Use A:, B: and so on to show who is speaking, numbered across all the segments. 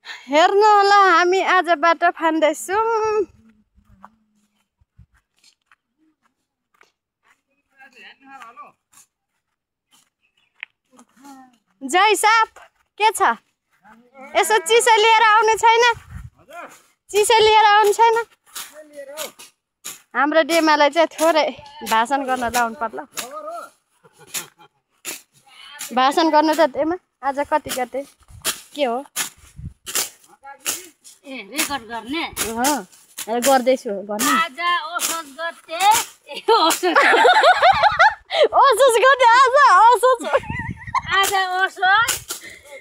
A: हेर्नु होला हामी आज बाटो फान्दैछौँ। जय साप के छ? यसो चिसो लिएर आउने छैन? चिसो लिएर आउनु छैन? हाम्रो डेमालाई चाहिँ थोरै भाषण गर्न लाउनु पर्ला। भाषण गर्नु त डेमा आज कति गते के हो?
B: रेकर्ड गर्ने
A: गर्दैछु गर्नु।
B: आज असोज गते असोज
A: गते आज
B: असोज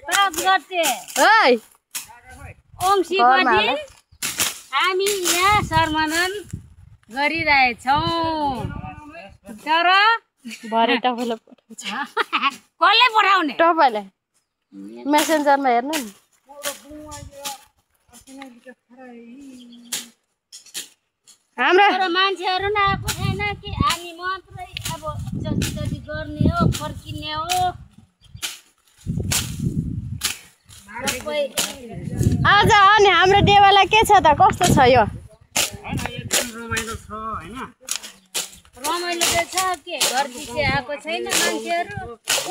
B: 5 गते
A: है
B: औँसीको दिन हामी यहाँ सम्मेलन गरिरहेछौँ। तर
A: भरे तपाईँलाई पठाउँछ।
B: कसले पठाउने?
A: तपाईँलाई मेसेन्जरमा हेर्नु नि। हाम्रो
B: मान्छेहरू न आएको छैन कि हामी मात्रै अब जति जति गर्ने हो फर्किने हो।
A: आज अनि हाम्रो देवालाई के छ त? कस्तो छ यो?
B: रमाइलो त छ के घर पछि आएको छैन मान्छेहरू।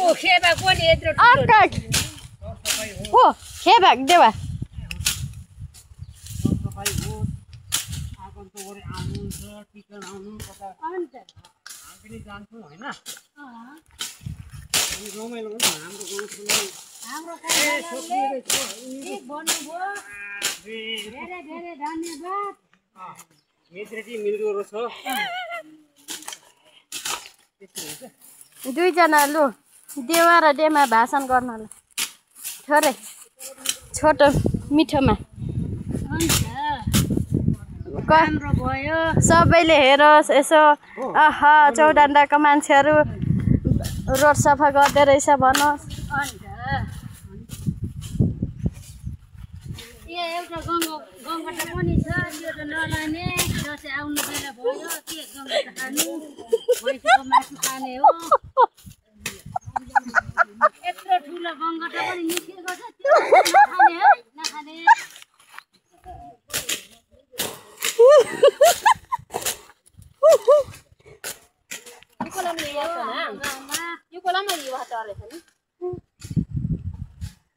B: ओ खेबा कोनी यत्रो
A: हो खेबा देवा दुईजना लु देवा र डेमा भाषण गर्नलाई थोरै छोटो मिठोमा
B: राम्रो भयो।
A: सबैले हेरोस् यसो। आहा चौडान्डाको मान्छेहरू रोड सफा गर्दै रहेछ भनोस्।
B: एउटा गङ्गटा पनि छ त्यो त नलाने दसैँ आउनु बेला भयो के गङ्गटा खानु भैँसीको मासु खाने हो। यत्रो ठुलो गङ्गटा पनि निस्केको छ त्यो नखाने है नखाने।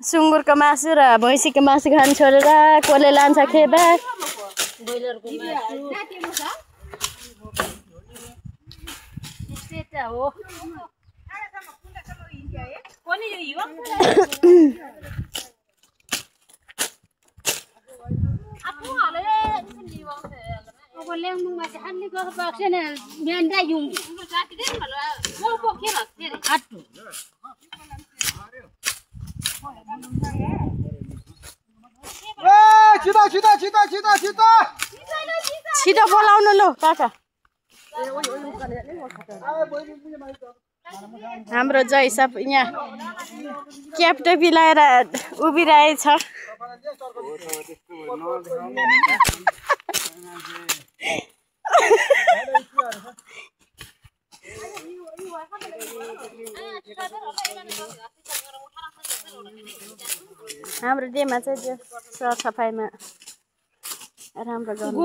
B: सुँगुरको मासु र भैँसीको मासु खानु छोडेर कसले लान्छ खेबा? अब ल्याउनु मान्छे खाने गर्नु पाएको छैन बिहान जाउँ
A: छिटो बोलाउनु लु काका। हाम्रो जय सब यहाँ क्याप टोपी लगाएर उभिरहेछ। हाम्रो डेमा चाहिँ त्यो सरसफाइमा राम्रो गर्नु।